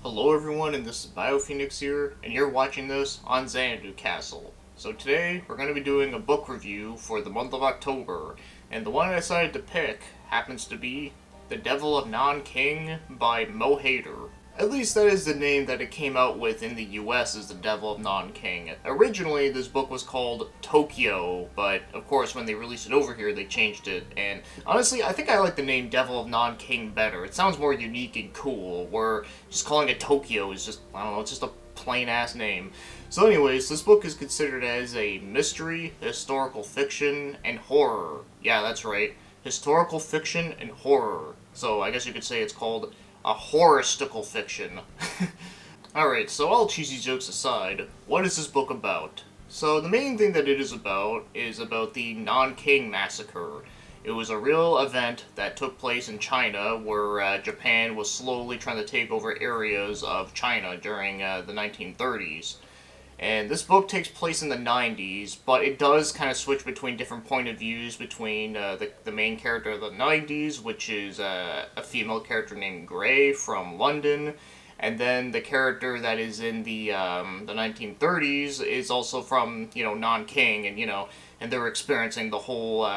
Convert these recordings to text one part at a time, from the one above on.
Hello everyone, and this is BioPhoenix here, and you're watching this on Xanadu Castle. So today, we're going to be doing a book review for the month of October, and the one I decided to pick happens to be The Devil of Nanking by Hayder. At least that is the name that it came out with in the US as The Devil of Nanking. Originally, this book was called Tokyo, but of course when they released it over here, they changed it. And honestly, I think I like the name Devil of Nanking better. It sounds more unique and cool, where just calling it Tokyo is just, I don't know, it's just a plain-ass name. So anyways, this book is considered as a mystery, historical fiction, and horror. Yeah, that's right. Historical fiction and horror. So I guess you could say it's called a horroristical fiction. Alright, so all cheesy jokes aside, what is this book about? So the main thing that it is about the Nanking Massacre. It was a real event that took place in China where Japan was slowly trying to take over areas of China during the 1930s. And this book takes place in the 90s, but it does kind of switch between different point of views between the main character of the 90s, which is a female character named Gray from London, and then the character that is in the 1930s is also from, Nanking, and they're experiencing the whole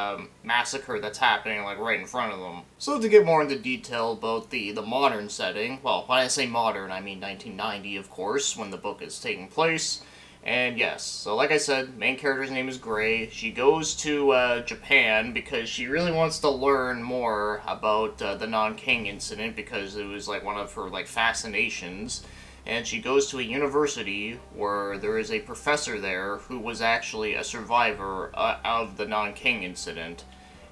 massacre that's happening, like, right in front of them. So to get more into detail about the modern setting, well, when I say modern, I mean 1990, of course, when the book is taking place. And yes, so like I said, main character's name is Gray. She goes to Japan because she really wants to learn more about the Nanking incident because it was like one of her fascinations. And she goes to a university where there is a professor there who was actually a survivor of the Nanking incident.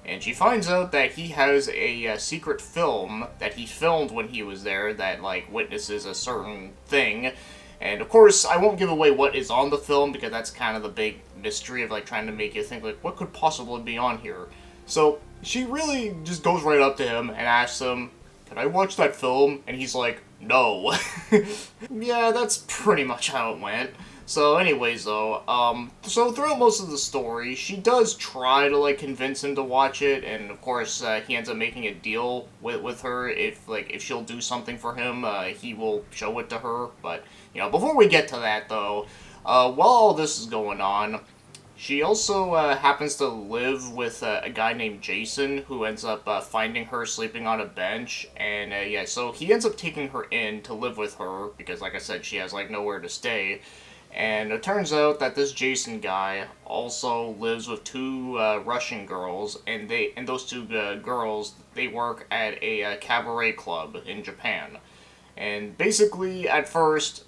And she finds out that he has a secret film that he filmed when he was there that witnesses a certain thing. And of course, I won't give away what is on the film because that's kind of the big mystery of trying to make you think what could possibly be on here. So she really just goes right up to him and asks him, "Can I watch that film?" And he's like, "No." Yeah, that's pretty much how it went. So anyways though, so throughout most of the story, she does try to convince him to watch it, and of course he ends up making a deal with her if she'll do something for him, he will show it to her. But before we get to that though, while all this is going on, she also happens to live with a guy named Jason who ends up finding her sleeping on a bench, and yeah, so he ends up taking her in to live with her because, like I said, she has nowhere to stay. And it turns out that this Jason guy also lives with two Russian girls, and those two girls, they work at a cabaret club in Japan. And basically, at first,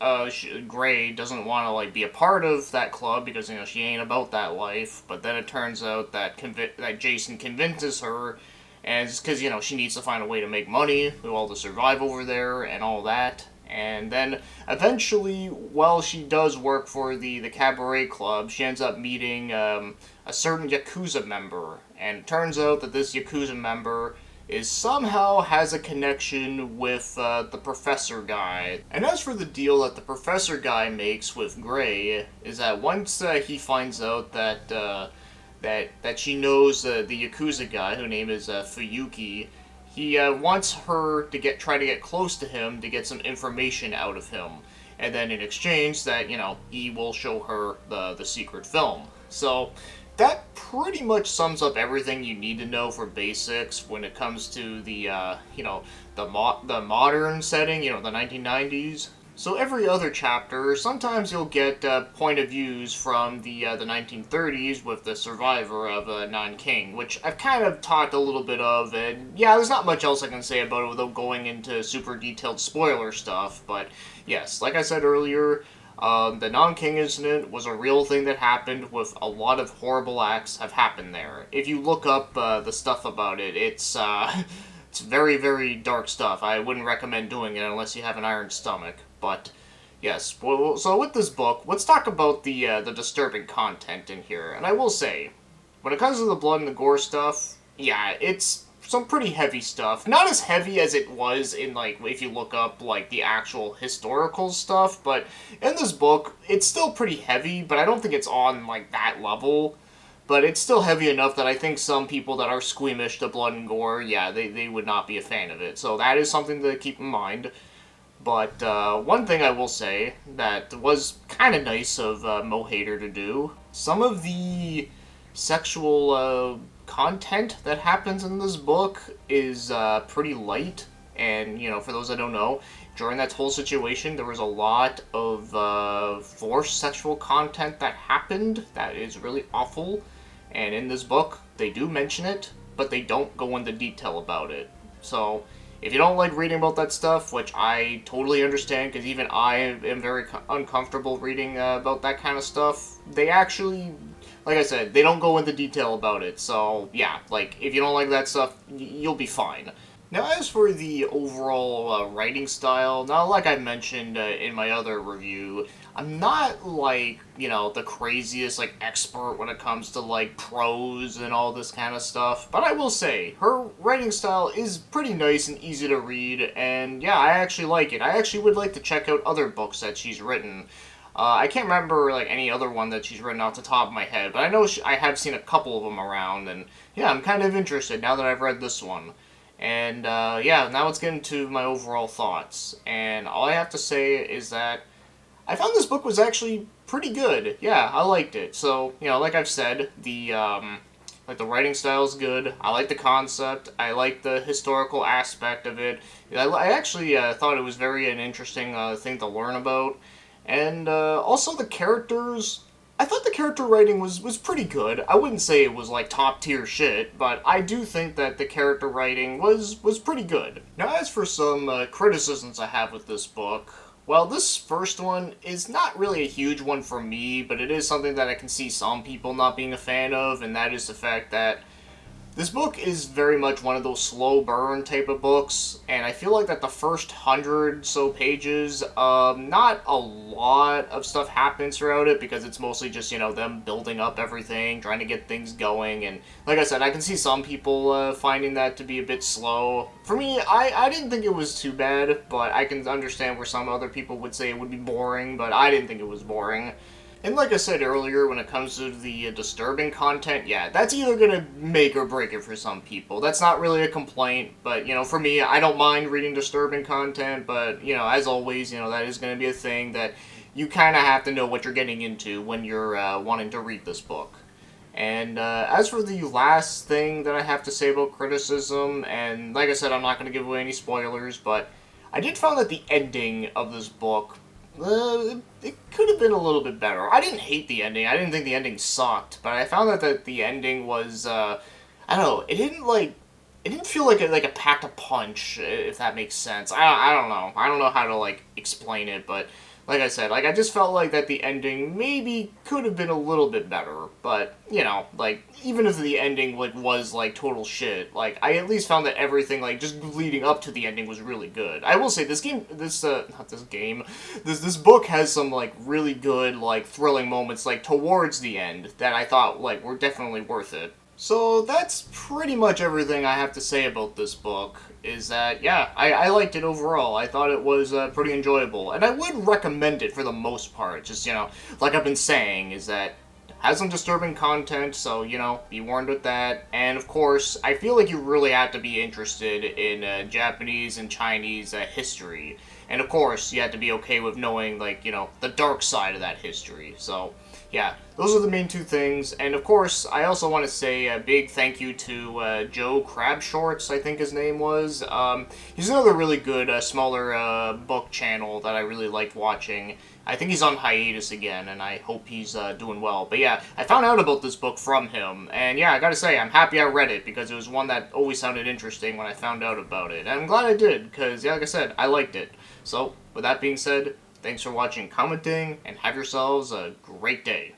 Gray doesn't want to be a part of that club because she ain't about that life. But then it turns out that that Jason convinces her, and it's because she needs to find a way to make money, to survive over there, and all that. And then, eventually, while she does work for the cabaret club, she ends up meeting a certain Yakuza member. And it turns out that this Yakuza member somehow has a connection with the professor guy. And as for the deal that the professor guy makes with Gray, is that once he finds out that that she knows the Yakuza guy, whose name is Fuyuki, he wants her to try to get close to him to get some information out of him. And then in exchange that, he will show her the secret film. So that pretty much sums up everything you need to know for basics when it comes to the the modern setting, the 1990s. So every other chapter, sometimes you'll get point of views from the 1930s with the survivor of Nanking, which I've kind of talked a little bit of, and yeah, there's not much else I can say about it without going into super detailed spoiler stuff, but yes, like I said earlier, the Nanking incident was a real thing that happened with a lot of horrible acts have happened there. If you look up the stuff about it, it's very, very dark stuff. I wouldn't recommend doing it unless you have an iron stomach. But yes, well, so with this book, let's talk about the disturbing content in here. And I will say, when it comes to the blood and the gore stuff, yeah, it's some pretty heavy stuff. Not as heavy as it was in, if you look up, the actual historical stuff, but in this book, it's still pretty heavy, but I don't think it's on, that level. But it's still heavy enough that I think some people that are squeamish to blood and gore, yeah, they would not be a fan of it. So that is something to keep in mind. But one thing I will say that was kind of nice of Mo Hayder to do, some of the sexual content that happens in this book is pretty light. And, for those that don't know, during that whole situation, there was a lot of forced sexual content that happened that is really awful. And in this book, they do mention it, but they don't go into detail about it. So, if you don't like reading about that stuff, which I totally understand, because even I am very uncomfortable reading about that kind of stuff, they actually, like I said, they don't go into detail about it. So, yeah, like, if you don't like that stuff, you'll be fine. Now, as for the overall writing style, now, like I mentioned in my other review, I'm not, like, the craziest, like, expert when it comes to, like, prose and all this kind of stuff. But I will say, her writing style is pretty nice and easy to read, and yeah, I actually like it. I actually would like to check out other books that she's written. I can't remember, like, any other one that she's written off the top of my head, but I know I have seen a couple of them around, and yeah, I'm kind of interested now that I've read this one. And yeah, now let's get into my overall thoughts. And all I have to say is that I found this book was actually pretty good. Yeah, I liked it. So, like I've said, the writing style is good. I like the concept. I like the historical aspect of it. I actually thought it was very an interesting thing to learn about. And also the characters, I thought the character writing was pretty good. I wouldn't say it was like top tier shit, but I do think that the character writing was pretty good. Now, as for some criticisms I have with this book, well, this first one is not really a huge one for me, but it is something that I can see some people not being a fan of, and that is the fact that this book is very much one of those slow burn type of books, and I feel like that the first 100 so pages, not a lot of stuff happens throughout it because it's mostly just, them building up everything, trying to get things going, and like I said, I can see some people finding that to be a bit slow. For me, I didn't think it was too bad, but I can understand where some other people would say it would be boring, but I didn't think it was boring. And like I said earlier, when it comes to the disturbing content, yeah, that's either going to make or break it for some people. That's not really a complaint, but, for me, I don't mind reading disturbing content, but, as always, that is going to be a thing that you kind of have to know what you're getting into when you're wanting to read this book. And as for the last thing that I have to say about criticism, and like I said, I'm not going to give away any spoilers, but I did find that the ending of this book it could have been a little bit better. I didn't hate the ending. I didn't think the ending sucked, but I found that the ending was, I don't know, it didn't feel like a packed a punch, if that makes sense. I don't know. I don't know how to, like, explain it, but like I said, like, I just felt like that the ending maybe could have been a little bit better, but, like, even if the ending, like, was, like, total shit, like, I at least found that everything, like, just leading up to the ending was really good. I will say, this book has some, like, really good, like, thrilling moments, like, towards the end that I thought, like, were definitely worth it. So that's pretty much everything I have to say about this book, is that, yeah, I liked it overall. I thought it was pretty enjoyable, and I would recommend it for the most part. Just, like I've been saying, is that it has some disturbing content, so, be warned with that. And, of course, I feel like you really have to be interested in Japanese and Chinese history. And, of course, you have to be okay with knowing, like, the dark side of that history. So, yeah, those are the main two things. And of course, I also want to say a big thank you to Joe Crabshorts, I think his name was. He's another really good, smaller book channel that I really liked watching. I think he's on hiatus again, and I hope he's doing well. But yeah, I found out about this book from him, and yeah, I gotta say, I'm happy I read it, because it was one that always sounded interesting when I found out about it. And I'm glad I did, because, yeah, like I said, I liked it. So, with that being said, thanks for watching, commenting, and have yourselves a great day.